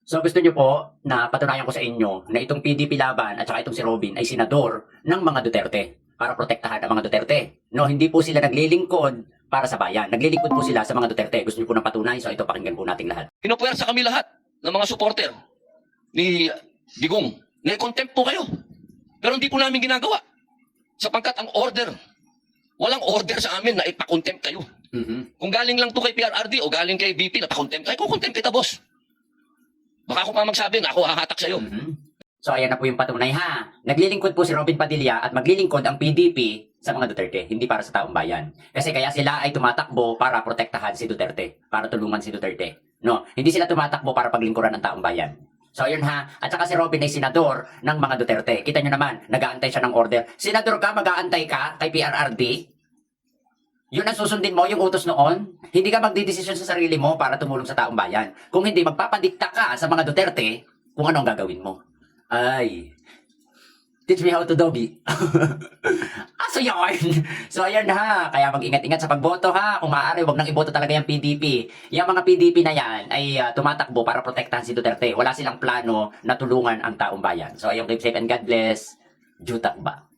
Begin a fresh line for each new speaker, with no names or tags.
So gusto niyo po na patunayan ko sa inyo na itong PDP Laban at saka itong si Robin ay senador ng mga Duterte para protektahan ang mga Duterte. No, hindi po sila naglilingkod para sa bayan. Naglilingkod po sila sa mga Duterte. Gusto niyo po ng patunay? So ito, pakinggan po nating lahat.
Pinupuwersa kami lahat ng mga supporter ni Digong. Nai-contempt po kayo. Pero hindi po namin ginagawa. Sapagkat ang order, walang order sa amin na ipakontempt kayo. Kung galing lang to kay PRRD o galing kay BP na pakontempt, ay kukontempt kita, boss. Baka ako pa magsabi na ako hahatak sa'yo.
So ayan na po yung patunay ha. Naglilingkod po si Robin Padilla at maglilingkod ang PDP sa mga Duterte, hindi para sa taong bayan. Kasi kaya sila ay tumatakbo para protektahan si Duterte, para tulungan si Duterte. No, hindi sila tumatakbo para paglingkuran ng taong bayan. So ayun ha, at saka si Robin ay senador ng mga Duterte. Kita nyo naman, nag-aantay siya ng order. Senador ka, mag-aantay ka kay PRRD? Yun ang susundin mo, yung utos noon. Hindi ka magdidesisyon sa sarili mo para tumulong sa taong bayan. Kung hindi, magpapadikta ka sa mga Duterte kung ano ang gagawin mo. Ay, teach me how to doggy. So yun. So ayan ha, kaya mag-ingat-ingat sa pagboto ha. Kung maaari, wag nang iboto talaga yung PDP. Yung mga PDP na yan ay tumatakbo para protektahan si Duterte. Wala silang plano na tulungan ang taong bayan. So ayun, keep safe and God bless. Jutak ba?